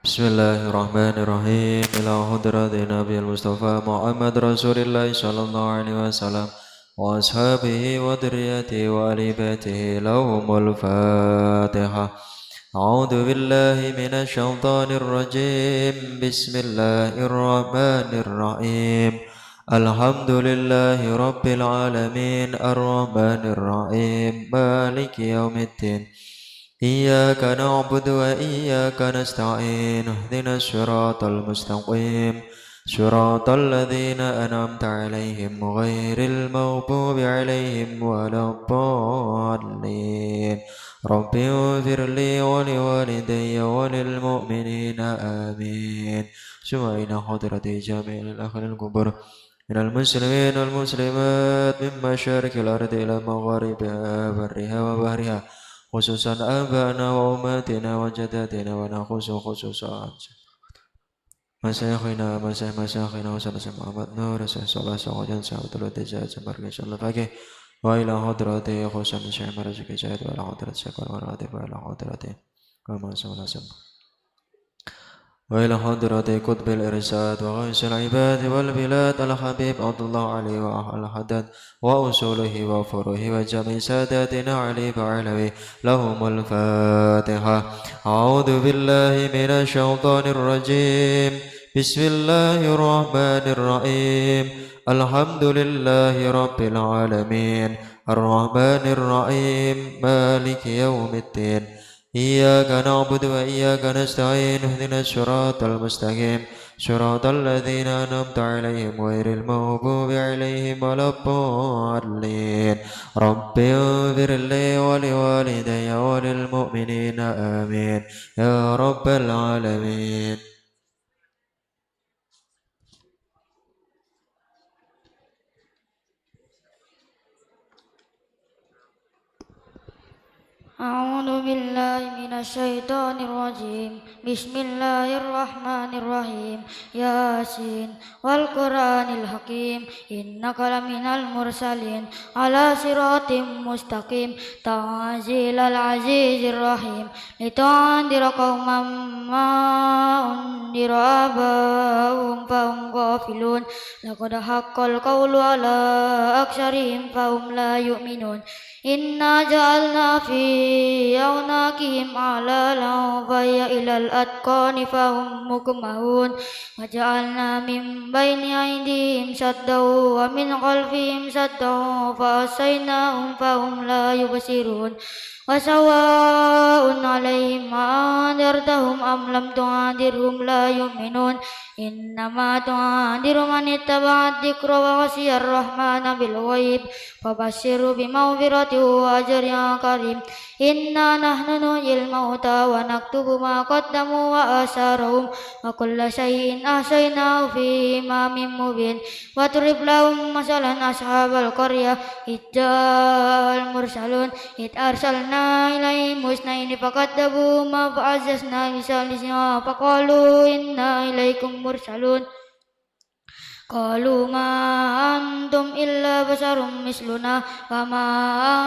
Bismillahirrahmanirrahim. Ila hadratin Nabi Mustafa Muhammad Rasulillah sallallahu alaihi wasallam wa ashabihi wa dzurriyyatihi wa ali baitihi lahumul Fatihah. A'udzu billahi minasy syaithanir rajim. Bismillahirrahmanirrahim. Alhamdulillahi rabbil alamin arrahmanir rahim maliki yaumiddin. إياك نعبد وإياك نستعين اهدنا الصراط المستقيم صراط الذين أنعمت عليهم غير المغضوب عليهم ولا الضالين رب اغفر لي ولوالدي وللمؤمنين آمين ثم إلى حضرة جميع الأهل الكبر من المسلمين والمسلمات من مشارق الأرض إلى مغاربها برها وبحرها خصوصا آبائنا وأمهاتنا وجداتنا ونخص خصوصا مشايخنا مشايخنا وسلس محمد نور صلاة سعودان سعود الوتجاه سمبرك إن شاء الله فاكه وإلى حضرته خصوصا شيخ مرزق جاهد وإلى حضرة شكر مراتب وإلى حضرته وما سمنا سمع وإلى حضرة قطب الإرشاد وغيث العباد والبلاد الحبيب عبد الله علي وأهل الحدد وأصوله وفروه وجميع ساداتنا علي بعلوي لهم الفاتحة. أعوذ بالله من الشيطان الرجيم. بسم الله الرحمن الرحيم. الحمد لله رب العالمين الرحمن الرحيم مالك يوم الدين إياك نعبد وإياك نستعين اهدنا الصراط المستقيم صراط الذين أنعمت عليهم غير المغضوب عليهم ولا الضالين رب اغفر لي ولوالدي وللمؤمنين آمين يا رب العالمين. أعوذ بالله من الشيطان الرجيم. بسم الله الرحمن الرحيم. ياسين والقرآن الحكيم إنك لمن المرسلين على صراط مستقيم تنزيل العزيز الرحيم لتنذر قوما ما أنذر آباؤهم فهم غافلون لقد حق القول على أكثرهم فهم لا يؤمنون إنا جعلنا في أعناقهم أغلالا فهي إلى الأذقان فهم مقمحون وجعلنا من بين أيديهم سدا ومن خلفهم سدا فأغشيناهم فهم لا يبصرون وسواء عليهم أنذرتهم أم لم تنذرهم لا يؤمنون إنما تنذر من اتبع الذكر وخشي الرحمن بالغيب فبشره بمغفرة وأجر كريم. إنا نحن نحيي الموتى ونكتب ما قدموا وآثارهم وكل شيء أحصيناه في إمام مبين واضرب لهم مثلا أصحاب القرية إذ جاء المرسلون إذ أرسلنا إليهم اثنين فكذبوهما فعززنا بثالثهما فقالوا إنا إليكم مرسلون قالوا ما أنتم إلا بشر مثلنا وما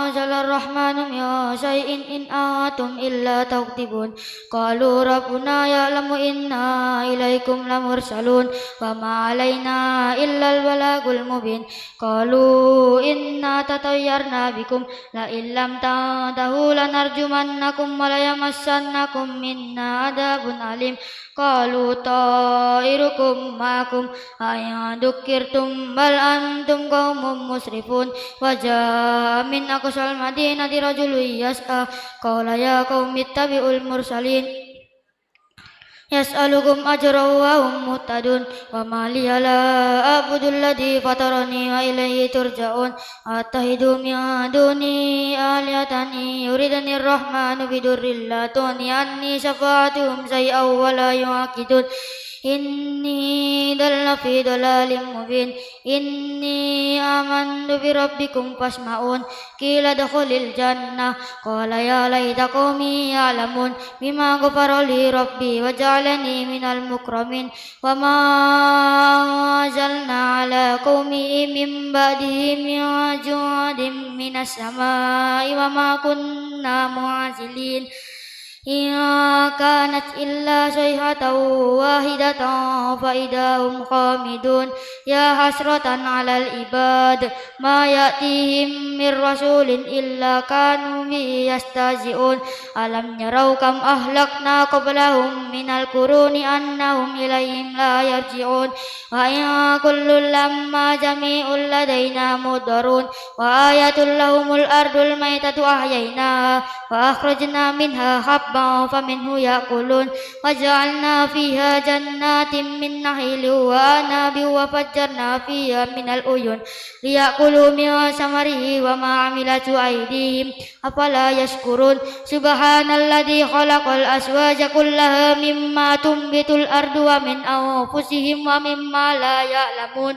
أنزل الرحمن من شيء إن أنتم إلا تكذبون قالوا ربنا يعلم إنا إليكم لمرسلون وما علينا إلا البلاغ المبين قالوا إنا تطيرنا بكم لئن لم تنتهوا لنرجمنكم وليمسنكم منا عذاب أليم قالوا طائركم معكم أئن ذكرتم بل أنتم قوم مسرفون وجاء من أقصى المدينة رجل يسعى قال يا قوم اتبعوا المرسلين يسألكم أجرا وهم مهتدون وما لي لا أعبد الذي فطرني وإليه ترجعون أتخذ من دوني آلهة يريدني الرحمن بضر لا تغني عني شفاعتهم شيئا ولا ينقذون إني ضل في ضلال مبين إني آمنت بربكم فاسمعون قيل ادخل الجنة قال يا ليت قومي يعلمون بما غفر لي ربي وجعلني من المكرمين وما أنزلنا على قومه من بعده من جند من السماء وما كنا معزلين إن كانت إلا صيحة واحدة فإذا هم خامدون يا حسرة على العباد ما يأتيهم من رسول إلا كانوا به يستهزئون ألم يروا كم أهلكنا قبلهم من القرون أنهم إليهم لا يرجعون وإن كل لما جميع لدينا مدرون وآية لهم الأرض الميتة أحييناها وأخرجنا منها حبا فمنه يأكلون وجعلنا فيها جنات من نخيل وأعناب وفجرنا فيها من العيون ليأكلوا من ثمره وما عملته أيديهم أفلا يشكرون سبحان الذي خلق الأزواج كلها مما تنبت الأرض ومن أنفسهم ومما لا يعلمون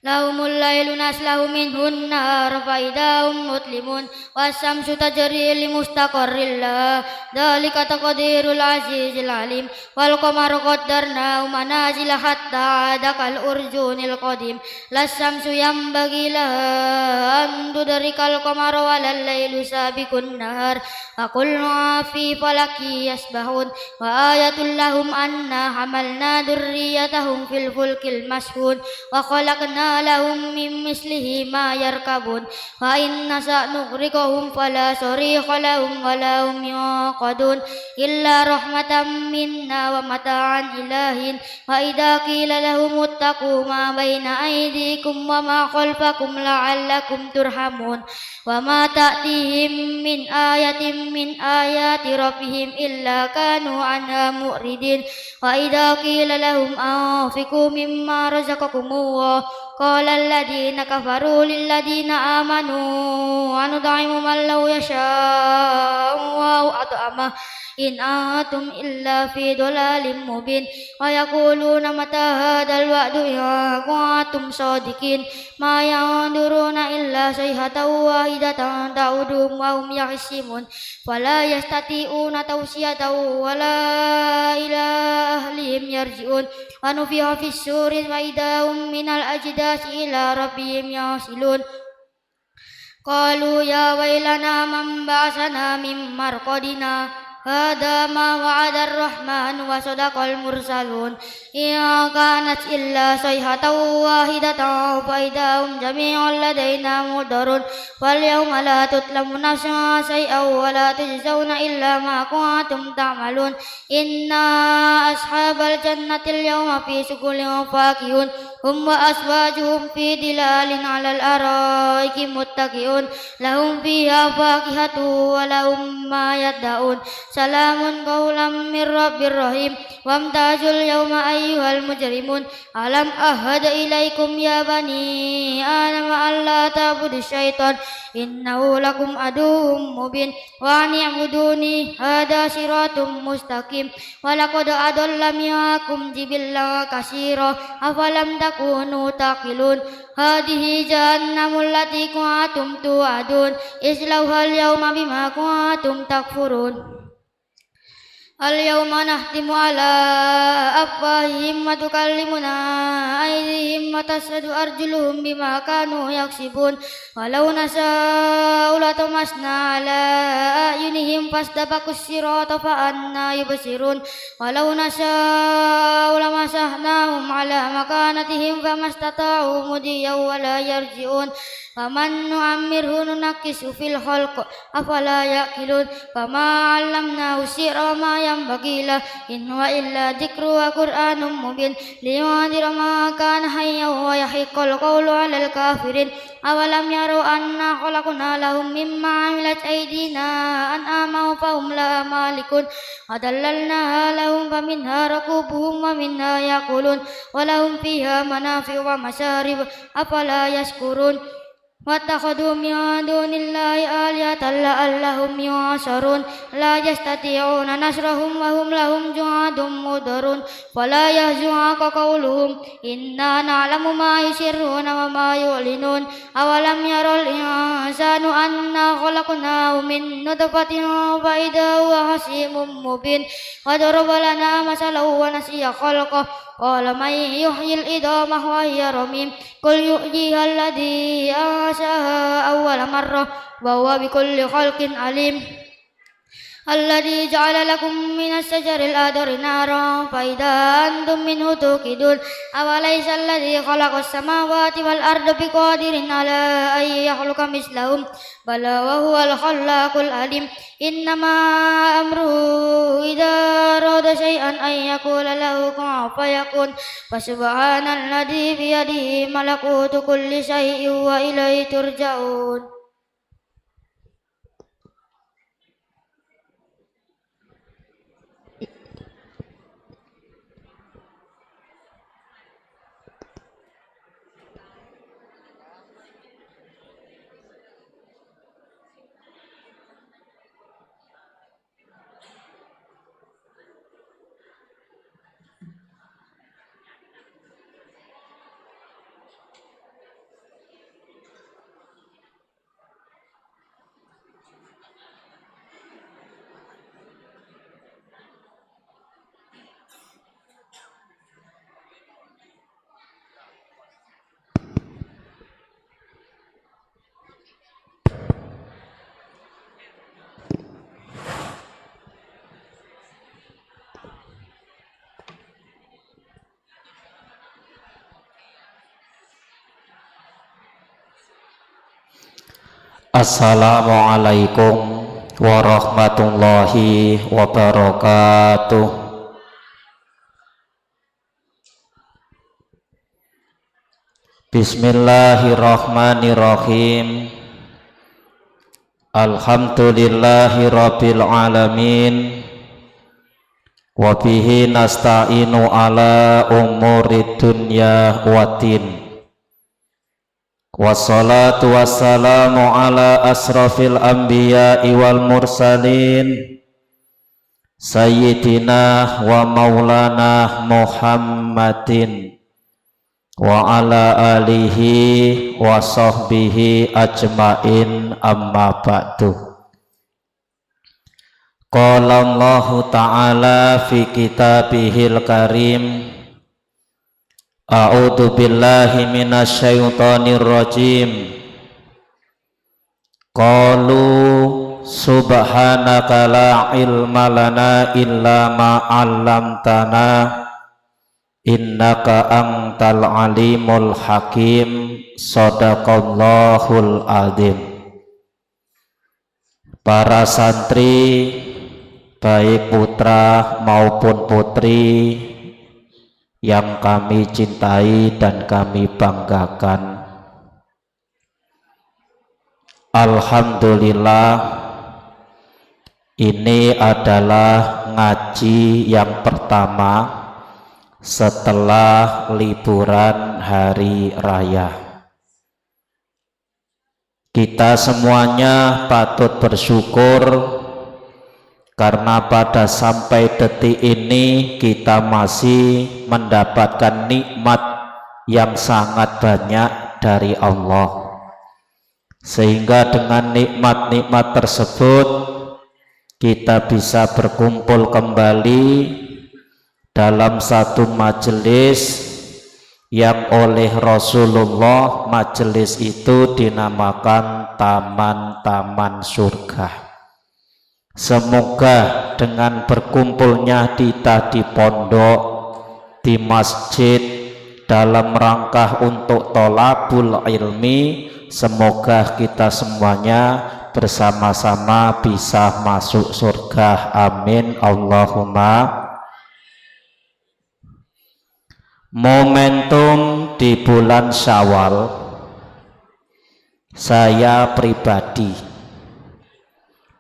لهم الليل نسلخ منه النهار فإذا هم مظلمون والشمس تجري لمستقر لها ذلك تقدير العزيز العليم والقمر قدرناه منازل حتى عاد كالأرجون القديم لا الشمس ينبغي لها أن تدرك القمر ولا الليل سابق النهار وكل في فلك يسبحون وآية لهم أنا حملنا ذريتهم في الفلك المشحون وخلقنا لهم من مثله ما يركبون وإن نشأ نغرقهم فلا صريخ لهم ولا هم ينقذون إلا رحمة منا ومتاعا إلى حين وإذا قيل لهم اتقوا ما بين أيديكم وما خلفكم لعلكم ترحمون وما تأتيهم من آية من آيات ربهم إلا كانوا عنها مؤردين وإذا قيل لهم أنفقوا مما رزقكم الله قال الذين كفروا للذين آمنوا أنطعم من لو يشاء الله أطعمه إن أنتم إلا في ضلال مبين ويقولون متى هذا الوعد إن كنتم صادقين ما ينظرون إلا صيحة واحدة تعودهم وهم يخصمون فلا يستطيعون توصية ولا إلى أهلهم يرجعون ونفخ في الصور فإذا هم من الأجداث إلى ربهم ينسلون قالوا يا ويلنا من بعثنا من مرقدنا هذا ما وعد الرحمن وصدق المرسلون إن كانت إلا صيحة واحدة فإذا هم جميع لدينا محضرون فاليوم لا تظلم نفس شيئا ولا تجزون إلا ما كنتم تعملون إن أصحاب الجنة اليوم في شغل فاكهون هم وأزواجهم في ظلال على الأرائك متكئون لهم فيها فاكهة ولهم ما يدعون سلام قولا من رب رحيم وامتازوا اليوم أيها المجرمون ألم أهد إليكم يا بني آدم ألا تعبدوا الشيطان إنه لكم عدو مبين وأن اعبدوني هذا صراط مستقيم ولقد أضل منكم جبلا كثيرا أفلم تكونوا تعقلون هذه جهنم التي كنتم توعدون اصلوها اليوم بما كنتم تكفرون اليوم نختم على أفواههم وتكلمنا أيديهم وتشهد أرجلهم بما كانوا يكسبون ولو نشاء لطمسنا على أعينهم فاستبقوا الصراط فأنى يبصرون ولو نشاء لمسحناهم على مكانتهم فما استطاعوا مضيا ولا يرجعون فمن نعمره ننكس في الخلق أفلا يأكلون فما علمناه الشعر وما ينبغي له إن هو إلا ذكر وقرآن مبين لينذر ما كان حيا ويحق القول على الكافرين أولم يروا أنا خلقنا لهم مما عملت أيدينا أنعاما فهم لها مالكون وذللناها لهم فمنها ركوبهم ومنها يأكلون ولهم فيها منافع ومشارب أفلا يشكرون واتخذوا من دون الله آلهة لعلهم ينصرون لا يستطيعون نصرهم وهم لهم جند محضرون فلا يحزنك قولهم إنا نعلم ما يسرون وما يعلنون أولم ير الإنسان أنا خلقناه من نطفة فإذا هو خصيم مبين وضرب لنا مثلا ونسي خلقه قال من يحيي العظام وهي رميم قل يحييها الذي أنشأها أول مرة وهو بكل خلق عليم الذي جعل لكم من الشجر الأخضر نارا فإذا أنتم منه توقدون أوليس الذي خلق السماوات والأرض بقادر على أن يخلق مثلهم بلى وهو الخلاق العليم إنما أمره إذا أراد شيئا أن يقول له كن فيكون فسبحان الذي بيده ملكوت كل شيء وإليه ترجعون. Assalamualaikum warahmatullahi wabarakatuh. Bismillahirrahmanirrahim. Alhamdulillahi rabbil alamin. Wa bihi nasta'inu ala umurid dunya waddin. Wassalatu wassalamu ala asrafil anbiya'i wal mursalin Sayyidina wa maulana Muhammadin wa ala alihi wa sahbihi ajmain amma ba'du. Qala Allahu ta'ala fi kitabihil karim A'udzu billahi minasyaitonir rajim. Qalu subhanaka la ilma lana illa ma 'allamtana innaka antal alimul hakim. Shadaqallahul adzim. Para santri baik putra maupun putri yang kami cintai dan kami banggakan, alhamdulillah ini adalah ngaji yang pertama setelah liburan hari raya. Kita semuanya patut bersyukur karena pada sampai detik ini kita masih mendapatkan nikmat yang sangat banyak dari Allah, sehingga dengan nikmat-nikmat tersebut kita bisa berkumpul kembali dalam satu majelis yang oleh Rasulullah majelis itu dinamakan taman-taman surga. Semoga dengan berkumpulnya kita di pondok, di masjid dalam rangka untuk tholabul ilmi, semoga kita semuanya bersama-sama bisa masuk surga. Amin Allahumma. Momentum di bulan Syawal, saya pribadi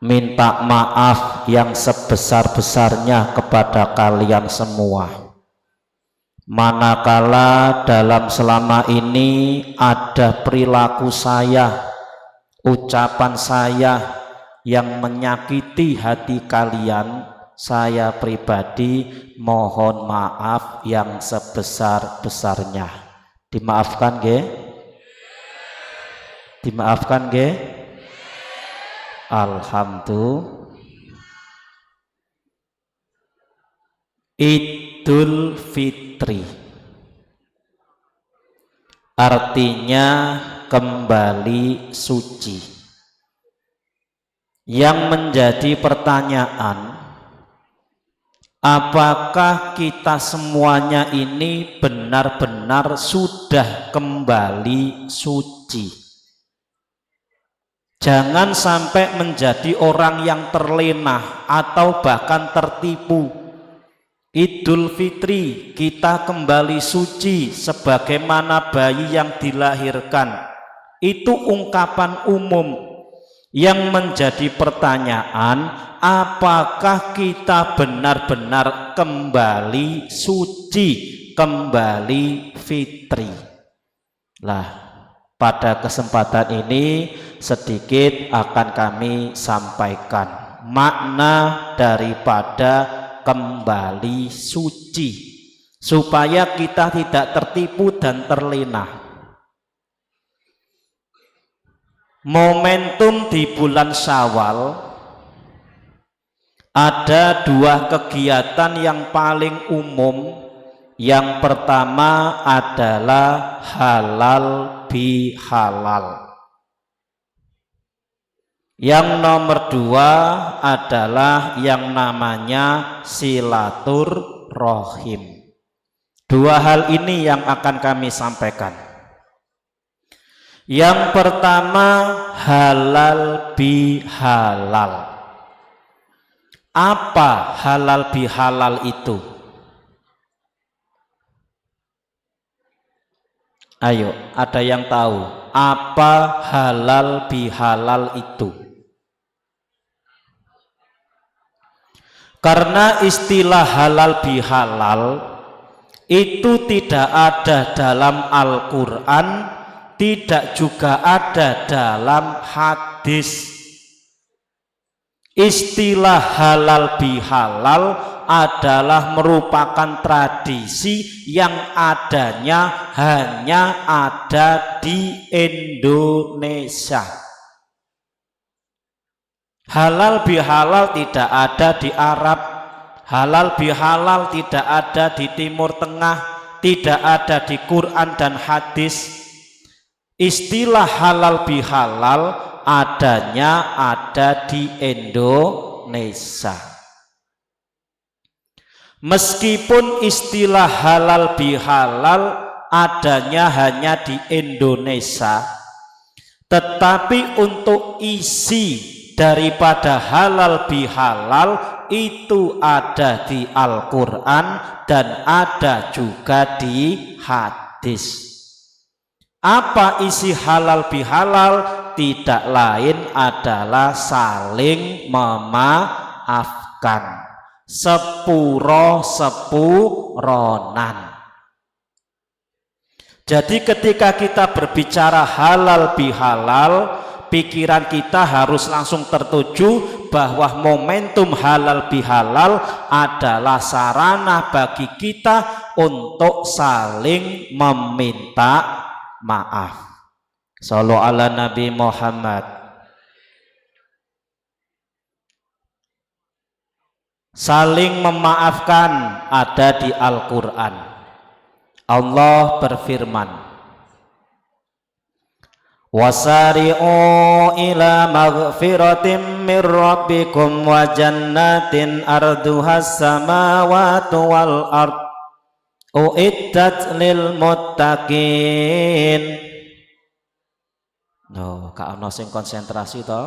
minta maaf yang sebesar-besarnya kepada kalian semua, manakala dalam selama ini ada perilaku saya, ucapan saya yang menyakiti hati kalian. Saya pribadi mohon maaf yang sebesar-besarnya. Dimaafkan nggih? Dimaafkan nggih? Alhamdulillah. Idul Fitri artinya kembali suci, yang menjadi pertanyaan, apakah kita semuanya ini benar-benar sudah kembali suci? Jangan sampai menjadi orang yang terlena atau bahkan tertipu. Idul Fitri kita kembali suci sebagaimana bayi yang dilahirkan. Itu ungkapan umum. Yang menjadi pertanyaan, apakah kita benar-benar kembali suci, kembali fitri? Lah, pada kesempatan ini sedikit akan kami sampaikan makna daripada kembali suci supaya kita tidak tertipu dan terlena. Momentum di bulan Syawal ada dua kegiatan yang paling umum. Yang pertama adalah halal bihalal. Yang nomor dua adalah yang namanya silaturrohim. Dua hal ini yang akan kami sampaikan. Yang pertama halal bihalal. Apa halal bihalal itu? Ayo, ada yang tahu apa halal bihalal itu? Karena istilah halal bihalal itu tidak ada dalam Al-Quran, tidak juga ada dalam hadis. Istilah halal bihalal adalah merupakan tradisi yang adanya hanya ada di Indonesia. Halal bihalal tidak ada di Arab, halal bihalal tidak ada di Timur Tengah, tidak ada di Quran dan hadis. Istilah halal bihalal adanya ada di Indonesia. Meskipun istilah halal bihalal adanya hanya di Indonesia, tetapi untuk isi daripada halal bihalal itu ada di Al-Quran dan ada juga di hadis. Apa isi halal bihalal? Tidak lain adalah saling memaafkan, sepuro-sepuronan. Jadi ketika kita berbicara halal bihalal, pikiran kita harus langsung tertuju bahwa momentum halal bihalal adalah sarana bagi kita untuk saling meminta maaf. Shallu ala Nabi Muhammad. Saling memaafkan ada di Al-Quran. Allah berfirman, wasari'u ila maghfiratin min rabbikum wa jannatin arduhas samawati wal ard uiddat lil muttaqin. No, gak ono sing konsentrasi to.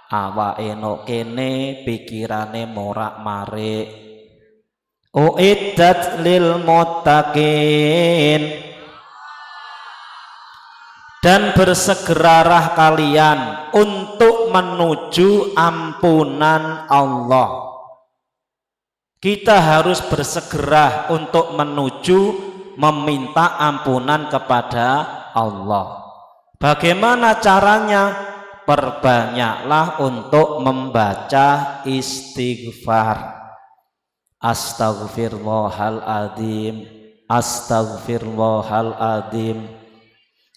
Awake no kene pikirane morak-marik. Uiddat lil muttaqin. Dan bersegeralah kalian untuk menuju ampunan Allah. Kita harus bersegera untuk menuju meminta ampunan kepada Allah. Bagaimana caranya? Perbanyaklah untuk membaca istighfar. Astaghfirullahaladzim, astaghfirullahaladzim.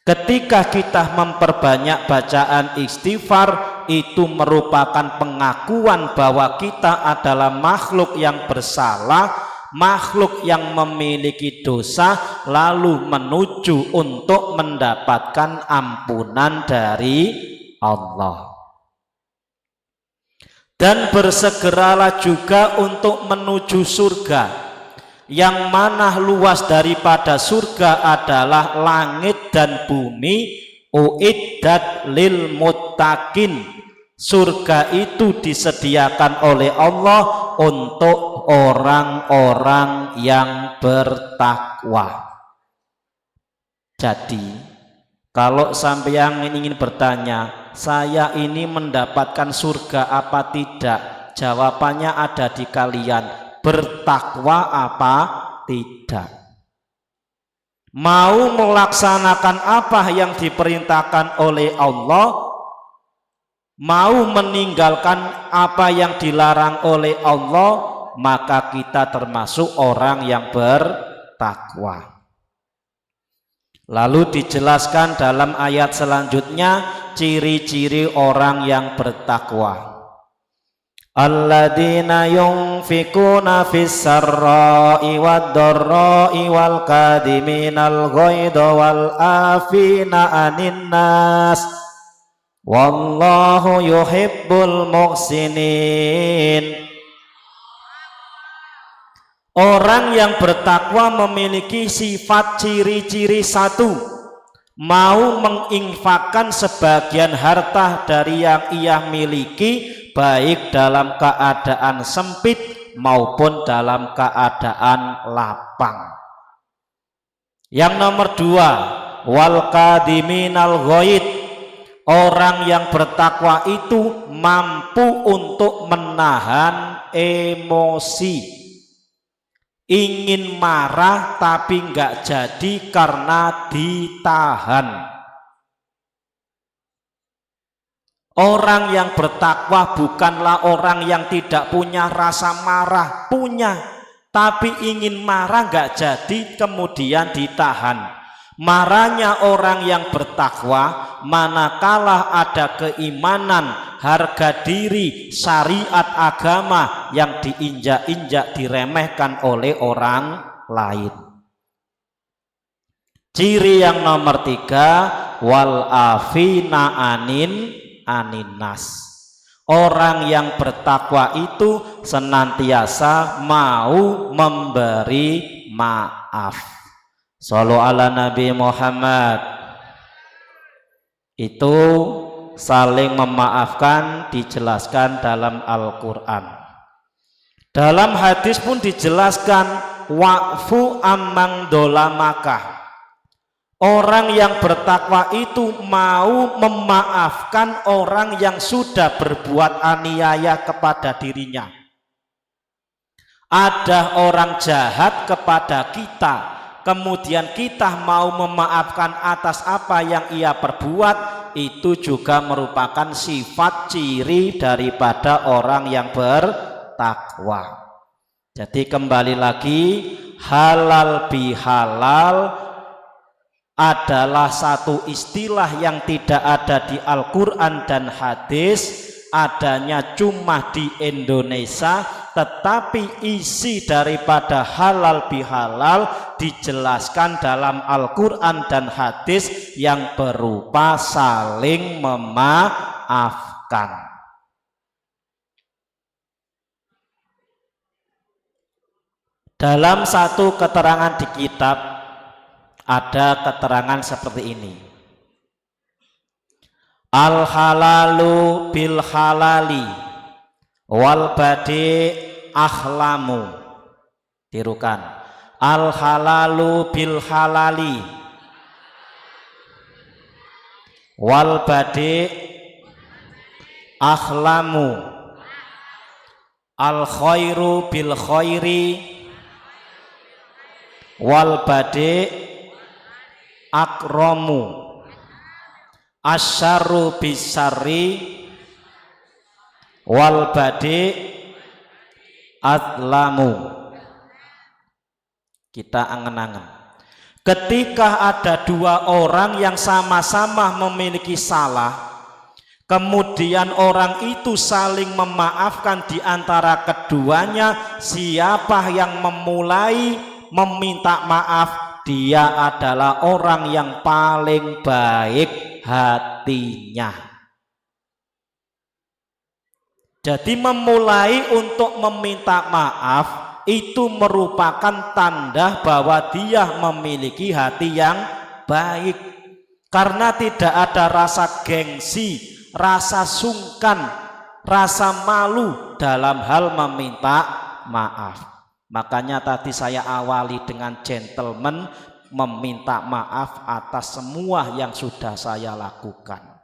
Ketika kita memperbanyak bacaan istighfar, itu merupakan pengakuan bahwa kita adalah makhluk yang bersalah makhluk yang memiliki dosa lalu menuju untuk mendapatkan ampunan dari Allah. Dan bersegeralah juga untuk menuju surga, yang mana luas daripada surga adalah langit dan bumi. Uiddat lil muttaqin, surga itu disediakan oleh Allah untuk orang-orang yang bertakwa. Jadi kalau sampeyan ingin bertanya, saya ini mendapatkan surga apa tidak? Jawabannya ada di kalian, bertakwa apa tidak. Mau melaksanakan apa yang diperintahkan oleh Allah, mau meninggalkan apa yang dilarang oleh Allah, maka kita termasuk orang yang bertakwa. Lalu dijelaskan dalam ayat selanjutnya ciri-ciri orang yang bertakwa. Alladzina yunfikuna fis sarra'i wad dharra'i wal kadhiminal ghaidha wal afina 'anin nas wallahu yuhibbul muhsinin. Orang yang bertakwa memiliki sifat ciri-ciri satu, mau menginfakkan sebagian harta dari yang ia miliki, baik dalam keadaan sempit maupun dalam keadaan lapang. Yang nomor dua, wal kadhiminal ghaid, orang yang bertakwa itu mampu untuk menahan emosi. Ingin marah tapi nggak jadi karena ditahan. Orang yang bertakwa bukanlah orang yang tidak punya rasa marah, punya, tapi ingin marah nggak jadi kemudian ditahan. Marahnya orang yang bertakwa manakala ada keimanan, harga diri, syariat agama yang diinjak-injak, diremehkan oleh orang lain. Ciri yang nomor tiga, wal afina anin nas. Orang yang bertakwa itu senantiasa mau memberi maaf. Shallu ala Nabi Muhammad. Itu saling memaafkan dijelaskan dalam Al-Quran. Dalam hadis pun dijelaskan wa'fu amman dolamaka. Orang yang bertakwa itu mau memaafkan orang yang sudah berbuat aniaya kepada dirinya. Ada orang jahat kepada kita, kemudian kita mau memaafkan atas apa yang ia perbuat, itu juga merupakan sifat ciri daripada orang yang bertakwa. Jadi kembali lagi, halal bihalal adalah satu istilah yang tidak ada di Al-Quran dan hadis, adanya cuma di Indonesia, tetapi isi daripada halal bihalal dijelaskan dalam Al-Quran dan hadis yang berupa saling memaafkan. Dalam satu keterangan di kitab ada keterangan seperti ini. Al halalu bil halali wal badi akhlamu. Tirukan. Al halalu bil halali wal badi akhlamu. Al khairu bil khairi wal badi akramu. Asyarru bisarri wal badi adlamu. Kita angen-angen. Ketika ada dua orang yang sama-sama memiliki salah, kemudian orang itu saling memaafkan di antara keduanya, siapa yang memulai meminta maaf, dia adalah orang yang paling baik hatinya. Jadi memulai untuk meminta maaf itu merupakan tanda bahwa dia memiliki hati yang baik, karena tidak ada rasa gengsi, rasa sungkan, rasa malu dalam hal meminta maaf. Makanya tadi saya awali dengan gentleman, meminta maaf atas semua yang sudah saya lakukan.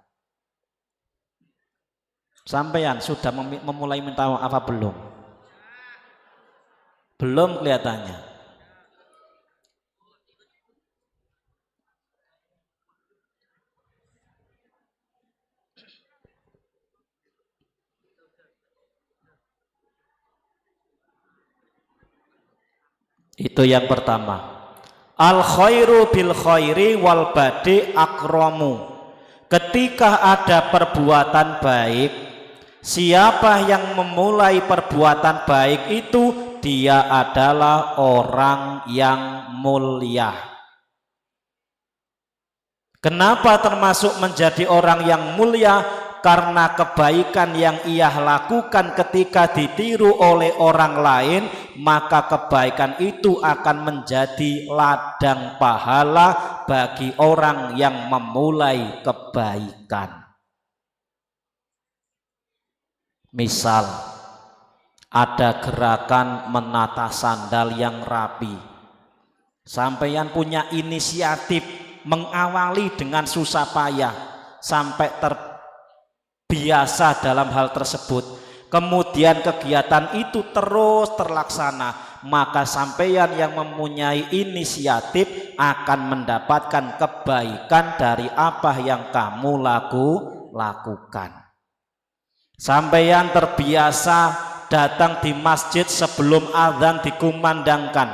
Sampean sudah memulai minta maaf apa belum? Belum kelihatannya. Itu yang pertama. Al khairu bil khairi wal badi akramu. Ketika ada perbuatan baik, siapa yang memulai perbuatan baik itu dia adalah orang yang mulia. Kenapa termasuk menjadi orang yang mulia? Karena kebaikan yang ia lakukan ketika ditiru oleh orang lain, maka kebaikan itu akan menjadi ladang pahala bagi orang yang memulai kebaikan. Misal ada gerakan menata sandal yang rapi, sampeyan punya inisiatif mengawali dengan susah payah sampai terbiasa dalam hal tersebut, kemudian kegiatan itu terus terlaksana, maka sampeyan yang mempunyai inisiatif akan mendapatkan kebaikan dari apa yang kamu lakukan. Sampeyan terbiasa datang di masjid sebelum azan dikumandangkan,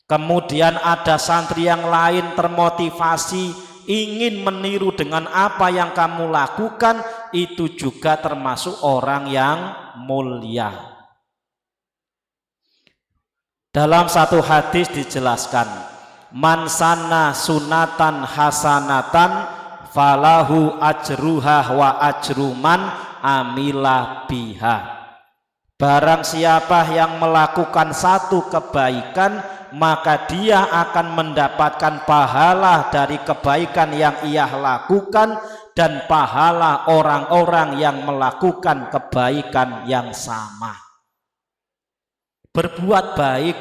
kemudian ada santri yang lain termotivasi ingin meniru dengan apa yang kamu lakukan, itu juga termasuk orang yang mulia. Dalam satu hadis dijelaskan, man sanna sunatan hasanatan falahu ajruha wa ajruman amila biha. Barang siapa yang melakukan satu kebaikan, maka dia akan mendapatkan pahala dari kebaikan yang ia lakukan dan pahala orang-orang yang melakukan kebaikan yang sama. Berbuat baik,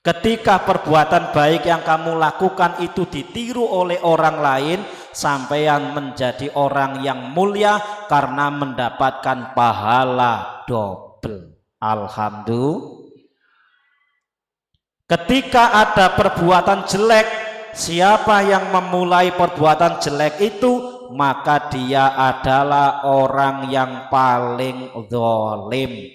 ketika perbuatan baik yang kamu lakukan itu ditiru oleh orang lain, sampeyan menjadi orang yang mulia karena mendapatkan pahala double. Alhamdulillah. Ketika ada perbuatan jelek, siapa yang memulai perbuatan jelek itu, maka dia adalah orang yang paling zalim.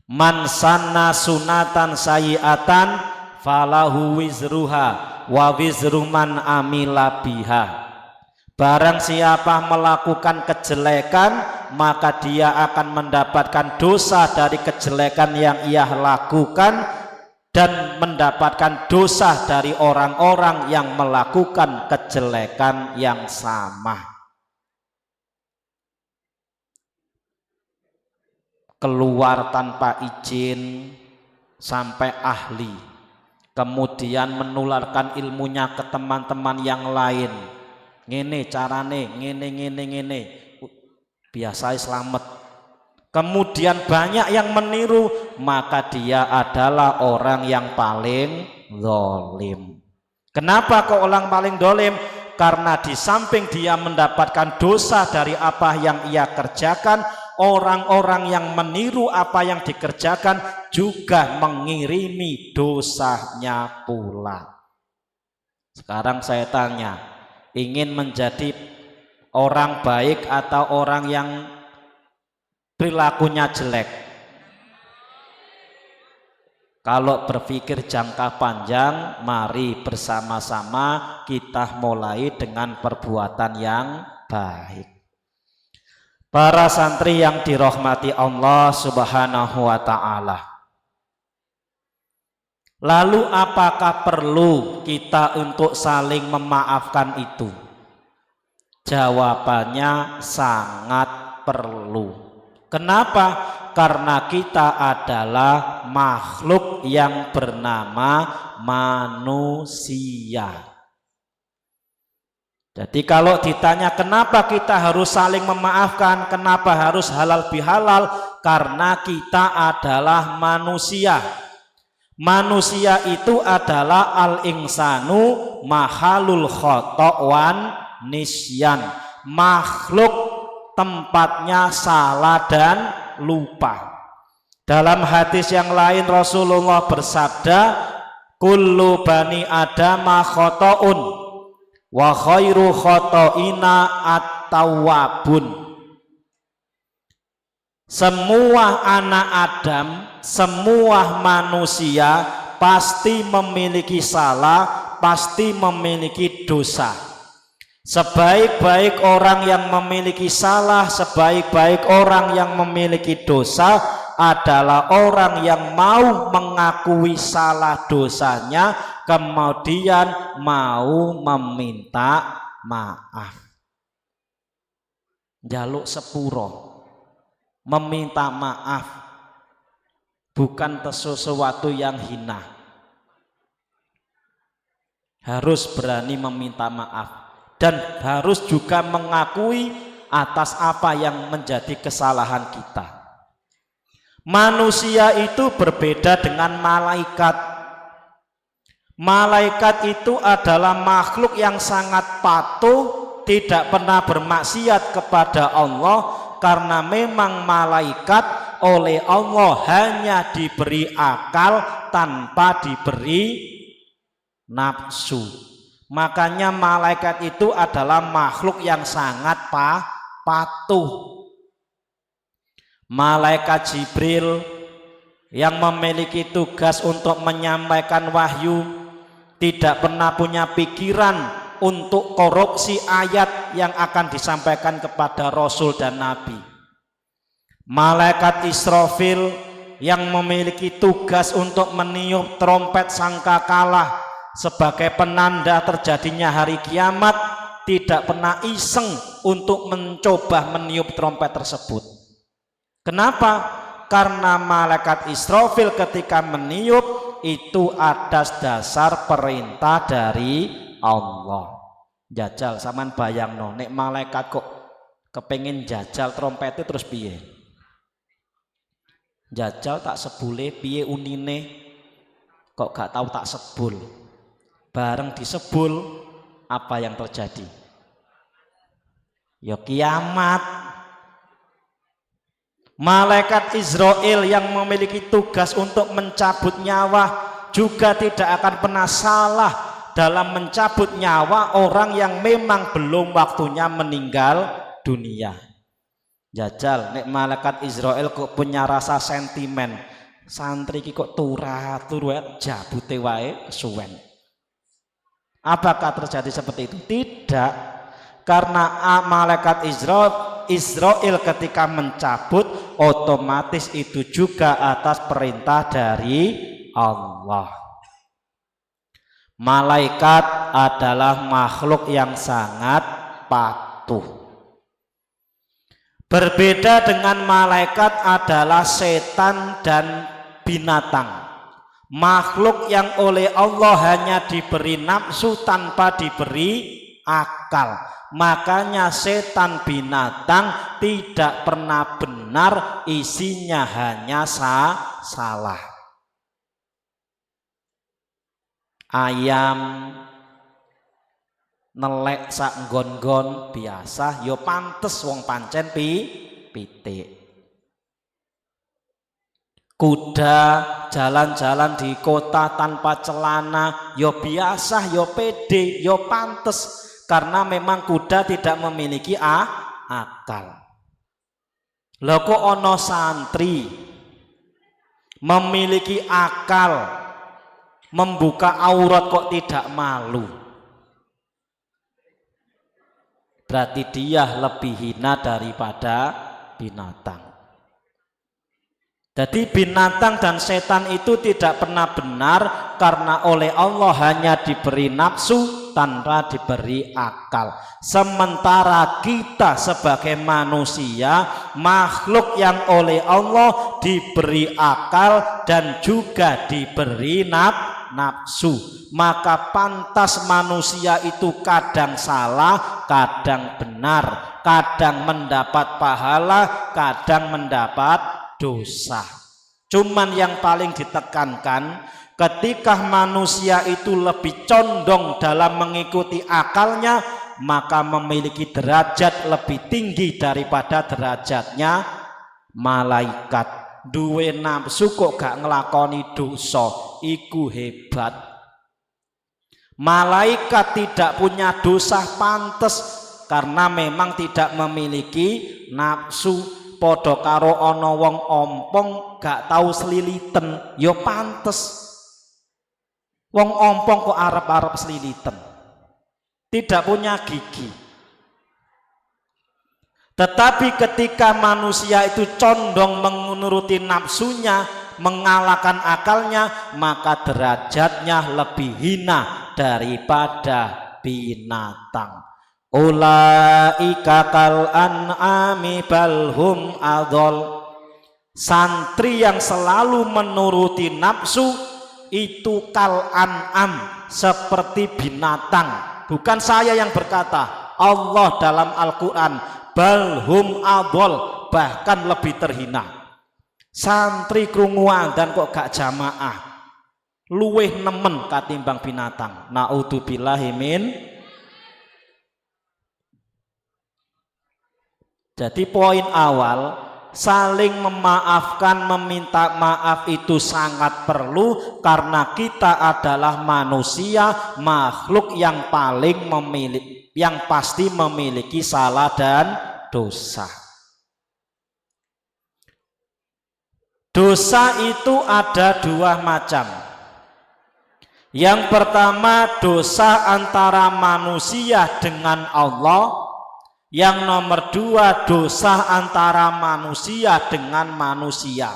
Man sanna sunatan sayiatan falahu wizruha wa wizru man amila biha. Barang siapa melakukan kejelekan, maka dia akan mendapatkan dosa dari kejelekan yang ia lakukan dan mendapatkan dosa dari orang-orang yang melakukan kejelekan yang sama. Keluar tanpa izin sampai ahli, kemudian menularkan ilmunya ke teman-teman yang lain. Ngene carane, ngene, biasa selamat. Kemudian banyak yang meniru, maka dia adalah orang yang paling zalim. Kenapa kok orang paling zalim? Karena di samping dia mendapatkan dosa dari apa yang ia kerjakan, orang-orang yang meniru apa yang dikerjakan juga mengirimi dosanya pula. Sekarang saya tanya, ingin menjadi orang baik atau orang yang perilakunya jelek? Kalau berpikir jangka panjang, mari bersama-sama kita mulai dengan perbuatan yang baik. Para santri yang dirahmati Allah Subhanahu wa ta'ala. Lalu apakah perlu kita untuk saling memaafkan itu? Jawabannya sangat perlu. Kenapa? Karena kita adalah makhluk yang bernama manusia. Jadi kalau ditanya kenapa kita harus saling memaafkan, kenapa harus halal bihalal? Karena kita adalah manusia. Manusia itu adalah al-insanu mahalul khoto' wan nisyan. Makhluk tempatnya salah dan lupa. Dalam hadis yang lain Rasulullah bersabda, kullu bani adama khoto'un wa khairu khoto'ina at-tawwabun. Semua anak Adam, semua manusia pasti memiliki salah, pasti memiliki dosa. Sebaik-baik orang yang memiliki salah, sebaik-baik orang yang memiliki dosa adalah orang yang mau mengakui salah dosanya, kemudian mau meminta maaf. Njaluk sepuro, meminta maaf, bukan sesuatu yang hina. Harus berani meminta maaf. Dan harus juga mengakui atas apa yang menjadi kesalahan kita. Manusia itu berbeda dengan malaikat. Malaikat itu adalah makhluk yang sangat patuh, tidak pernah bermaksiat kepada Allah, karena memang malaikat oleh Allah hanya diberi akal tanpa diberi nafsu. Makanya malaikat itu adalah makhluk yang sangat patuh. Malaikat Jibril yang memiliki tugas untuk menyampaikan wahyu tidak pernah punya pikiran untuk korupsi ayat yang akan disampaikan kepada Rasul dan Nabi. Malaikat Israfil yang memiliki tugas untuk meniup trompet sangkakala sebagai penanda terjadinya hari kiamat, tidak pernah iseng untuk mencoba meniup trompet tersebut. Kenapa? Karena malaikat Israfil ketika meniup itu atas dasar perintah dari Allah. Jajal saman bayangno, nek malaikat kok kepengin jajal trompet itu terus piye? Jajal tak sebule piye unine, kok gak tahu tak sebul. Bareng disebul, apa yang terjadi? Ya kiamat. Malaikat Israel yang memiliki tugas untuk mencabut nyawa juga tidak akan pernah salah dalam mencabut nyawa orang yang memang belum waktunya meninggal dunia. Jajal, nek malaikat Israel kok punya rasa sentimen, santri ki kok turu jabute wae suwen. Apakah terjadi seperti itu? Tidak, karena malaikat Israel ketika mencabut otomatis itu juga atas perintah dari Allah. Malaikat adalah makhluk yang sangat patuh. Berbeda dengan malaikat adalah setan dan binatang. Makhluk yang oleh Allah hanya diberi nafsu tanpa diberi akal. Makanya setan binatang tidak pernah benar, isinya hanya salah. Ayam nelek sak nggon-nggon biasa, yo pantes wong pancen pitik. Kuda jalan-jalan di kota tanpa celana, yo biasa, yo pede, yo pantes, karena memang kuda tidak memiliki akal. Lho kok ono santri memiliki akal, membuka aurat kok tidak malu, berarti dia lebih hina daripada binatang. Jadi binatang dan setan itu tidak pernah benar karena oleh Allah hanya diberi nafsu tanpa diberi akal. Sementara kita sebagai manusia, makhluk yang oleh Allah diberi akal dan juga diberi nafsu, maka pantas manusia itu kadang salah, kadang benar, kadang mendapat pahala, kadang mendapat dosa. Cuman yang paling ditekankan ketika manusia itu lebih condong dalam mengikuti akalnya, maka memiliki derajat lebih tinggi daripada derajatnya malaikat. Duwe nafsu kok gak ngelakoni dosa, iku hebat. Malaikat tidak punya dosa pantes karena memang tidak memiliki nafsu. Podo karo ono wong ompong gak tahu seliliten, yo pantes. Wong ompong kok arep-arep seliliten, tidak punya gigi. Tetapi ketika manusia itu condong menuruti nafsunya, mengalahkan akalnya, maka derajatnya lebih hina daripada binatang. Ulaika kal an'ami balhum adol. Santri yang selalu menuruti nafsu itu kal an'am, seperti binatang. Bukan saya yang berkata, Allah dalam Al-Quran, balhum adol, bahkan lebih terhina. Santri krungu adzan kok gak jamaah, luweh nemen katimbang binatang. Naudzubillahi min. Jadi poin awal, saling memaafkan, meminta maaf itu sangat perlu karena kita adalah manusia, makhluk yang paling memiliki, yang pasti memiliki salah dan dosa. Dosa itu ada dua macam. Yang pertama dosa antara manusia dengan Allah. Yang nomor dua dosa antara manusia dengan manusia.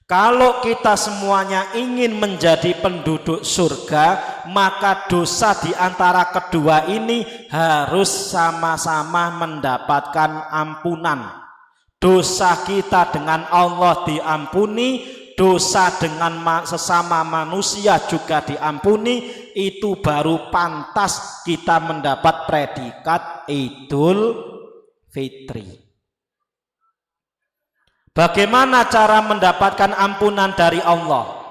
Kalau kita semuanya ingin menjadi penduduk surga, maka dosa di antara kedua ini harus sama-sama mendapatkan ampunan. Dosa kita dengan Allah diampuni, dosa dengan sesama manusia juga diampuni. Itu baru pantas kita mendapat predikat Idul Fitri. Bagaimana cara mendapatkan ampunan dari Allah?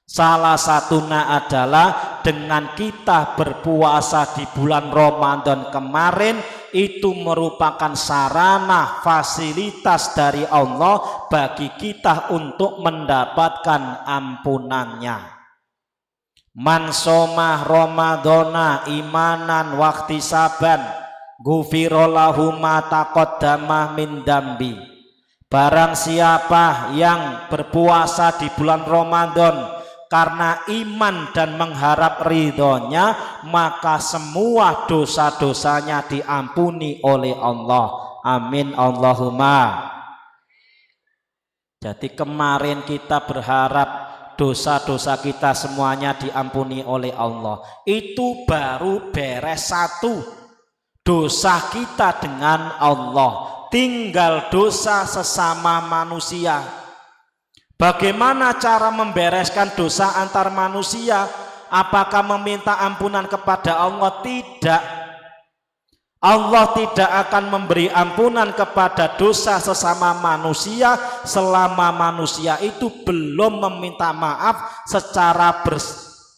Salah satunya adalah dengan kita berpuasa di bulan Ramadan kemarin. Itu merupakan sarana fasilitas dari Allah bagi kita untuk mendapatkan ampunannya. Man somah Ramadana imanan wakti saban gufirollahu ma taqaddama min dambi. Barang siapa yang berpuasa di bulan Ramadan karena iman dan mengharap ridhonya, maka semua dosa-dosanya diampuni oleh Allah. Amin Allahumma. Jadi kemarin kita berharap dosa-dosa kita semuanya diampuni oleh Allah. Itu baru beres satu, dosa kita dengan Allah. Tinggal dosa sesama manusia. Bagaimana cara membereskan dosa antar manusia? Apakah meminta ampunan kepada Allah? Tidak. Allah tidak akan memberi ampunan kepada dosa sesama manusia selama manusia itu belum meminta maaf secara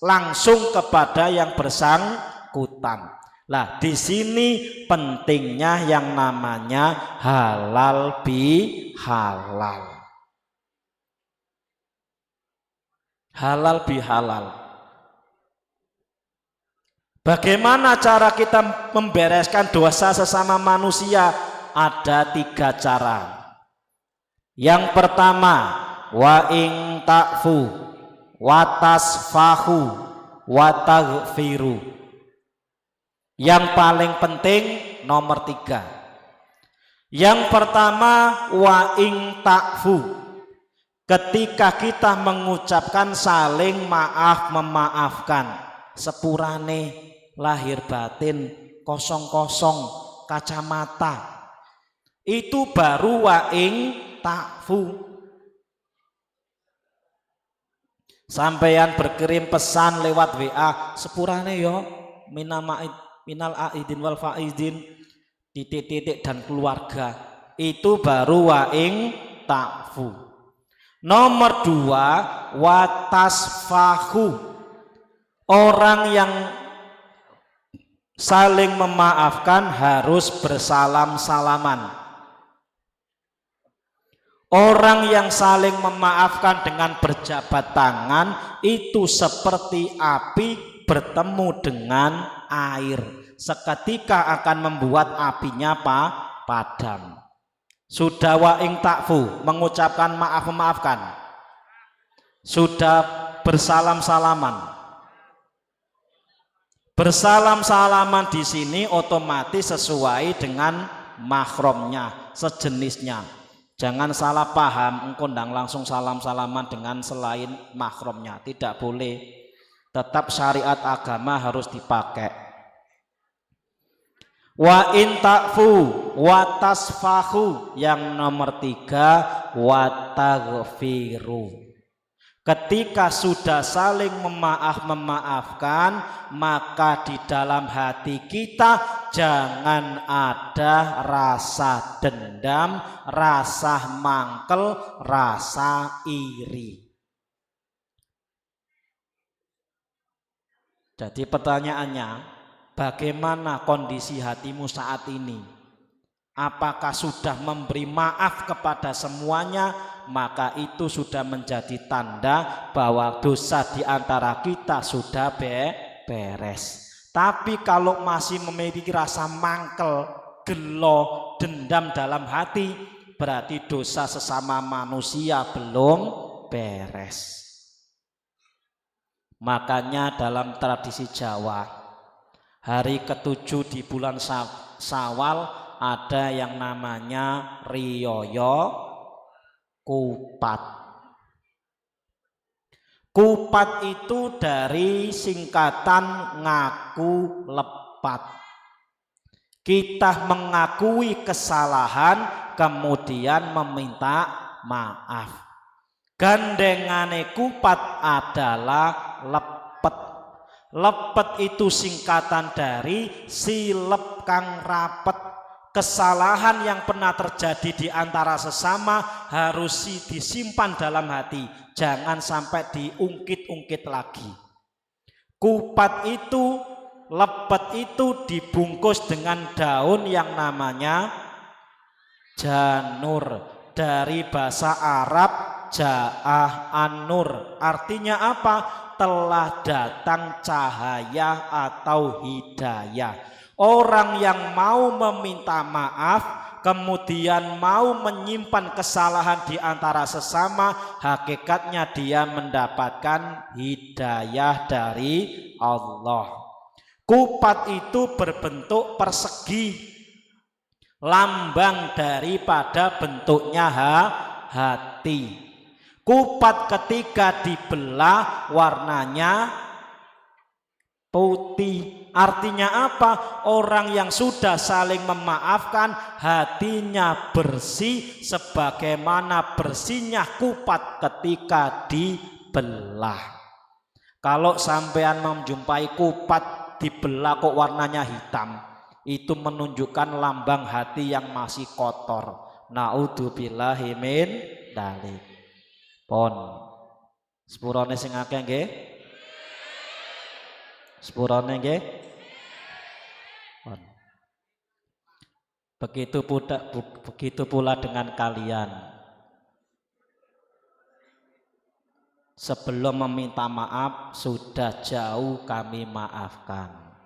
langsung kepada yang bersangkutan. Nah, di sini pentingnya yang namanya halal bi halal. Halal bi halal. Bagaimana cara kita membereskan dosa sesama manusia? Ada 3 cara. Yang pertama, wa ing ta'fu wa tasfahu wa taghfiru. Yang paling penting nomor 3. Yang pertama wa ing ta'fu. Ketika kita mengucapkan saling maaf memaafkan, sepurane lahir batin kosong-kosong kacamata, itu baru wa ing ta'fu. Sampeyan berkirim pesan lewat WA, sepurane yo minal aidin wal faizin titik-titik dan keluarga, itu baru wa ing ta'fu. Nomor 2 watasfahu. Orang yang saling memaafkan harus bersalam-salaman. Orang yang saling memaafkan dengan berjabat tangan itu seperti api bertemu dengan air, seketika akan membuat apinya padam. Sudah wa ing ta'fu, mengucapkan maaf memaafkan. Sudah bersalam-salaman. Bersalam-salaman di sini otomatis sesuai dengan mahromnya, sejenisnya. Jangan salah paham, engkau ndang langsung salam-salaman dengan selain mahromnya, tidak boleh. Tetap syariat agama harus dipakai. Wa in ta'fu wa tasfahu. Yang nomor 3 wa taghfiru. Ketika sudah saling memaafkan, maka di dalam hati kita jangan ada rasa dendam, rasa mangkel, rasa iri. Jadi pertanyaannya, bagaimana kondisi hatimu saat ini? Apakah sudah memberi maaf kepada semuanya? Maka itu sudah menjadi tanda bahwa dosa di antara kita sudah beres. Tapi kalau masih memiliki rasa mangkel, gelo, dendam dalam hati, berarti dosa sesama manusia belum beres. Makanya dalam tradisi Jawa, hari ke-7 di bulan Syawal ada yang namanya Riyoyo Kupat. Kupat itu dari singkatan ngaku lepat. Kita mengakui kesalahan kemudian meminta maaf. Gandengane kupat adalah lepet. Lepet itu singkatan dari silep kang rapet. Kesalahan yang pernah terjadi di antara sesama harus disimpan dalam hati, jangan sampai diungkit-ungkit lagi. Kupat itu, lepet itu dibungkus dengan daun yang namanya janur, dari bahasa Arab ja'ah an-nur. Artinya apa? Telah datang cahaya atau hidayah. Orang yang mau meminta maaf kemudian mau menyimpan kesalahan di antara sesama, hakikatnya dia mendapatkan hidayah dari Allah. Kupat itu berbentuk persegi, lambang daripada bentuknya hati. Kupat ketika dibelah warnanya putih. Artinya apa? Orang yang sudah saling memaafkan hatinya bersih sebagaimana bersihnya kupat ketika dibelah. Kalau sampean menjumpai kupat dibelah kok warnanya hitam, itu menunjukkan lambang hati yang masih kotor. Naudzubillahi min dzalik. Pon sepurane sing akeh nggih. Sepurane nggih. Begitu pula dengan kalian. Sebelum meminta maaf sudah jauh kami maafkan.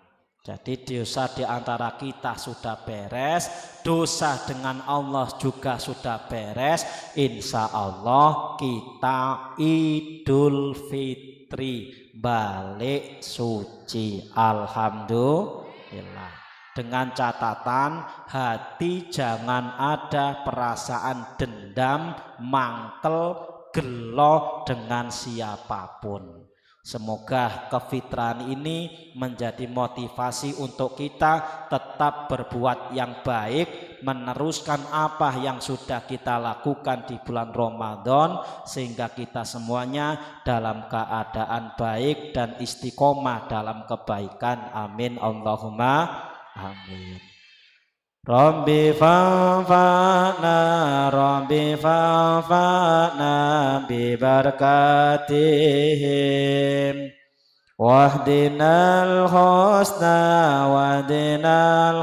Jadi dosa di antara kita sudah beres, dosa dengan Allah juga sudah beres. Insya Allah kita Idul Fitri balik suci, alhamdulillah. Dengan catatan hati jangan ada perasaan dendam, mangkel, gelo dengan siapapun. Semoga kefitrahan ini menjadi motivasi untuk kita tetap berbuat yang baik, meneruskan apa yang sudah kita lakukan di bulan Ramadan, sehingga kita semuanya dalam keadaan baik dan istiqomah dalam kebaikan. Amin Allahumma amin. Rabbi fanfa'na bi barakatihim wahdinal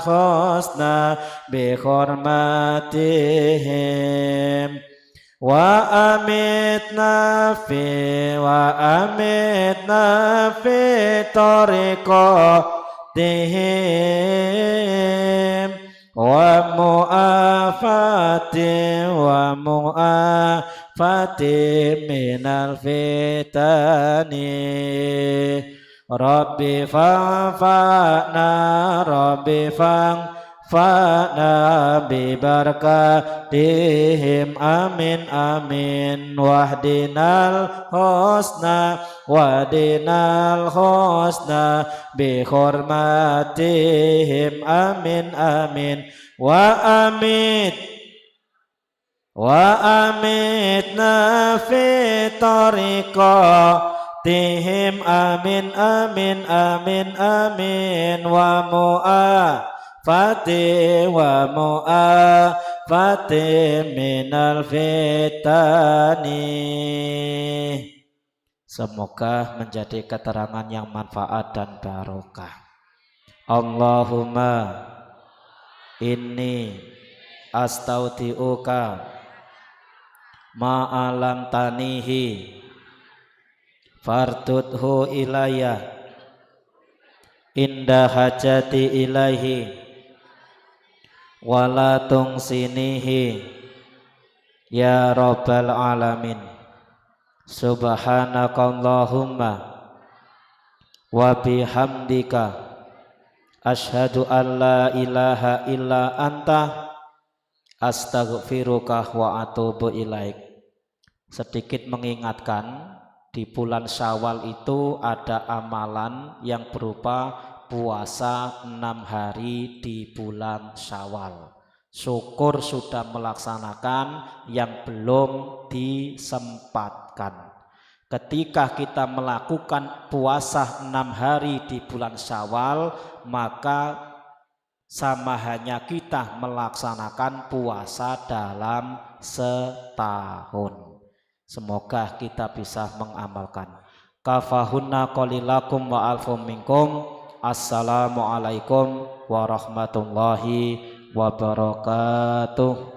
husna bi hurmatihim wa amitna fi tariqatihim wa mu'afati minal fitani Rabbi fanfa'na bi barakatihim amin amin wahdinal husna bi hurmatihim amin amin wa amitna fi tariqatihim amin amin amin amin wa mu'afati minal fitani. Semoga menjadi keterangan yang manfaat dan barokah. Allahumma inni astaudiuka ma'alam tanihi fardudhu ilayya inda hajati ilaihi wala tungsinihi ya rabbal alamin. Subhanakallahumma wa bihamdika asyhadu an la ilaha illa anta astaghfiruka wa atubu ilaik. Sedikit mengingatkan, di bulan Syawal itu ada amalan yang berupa puasa 6 hari di bulan Syawal. Syukur sudah melaksanakan, yang belum disempatkan. Ketika kita melakukan puasa 6 hari di bulan Syawal, maka sama hanya kita melaksanakan puasa dalam setahun. Semoga kita bisa mengamalkan. Kafahunna qalilakum wa alfum minkum. Assalamualaikum warahmatullahi wabarakatuh.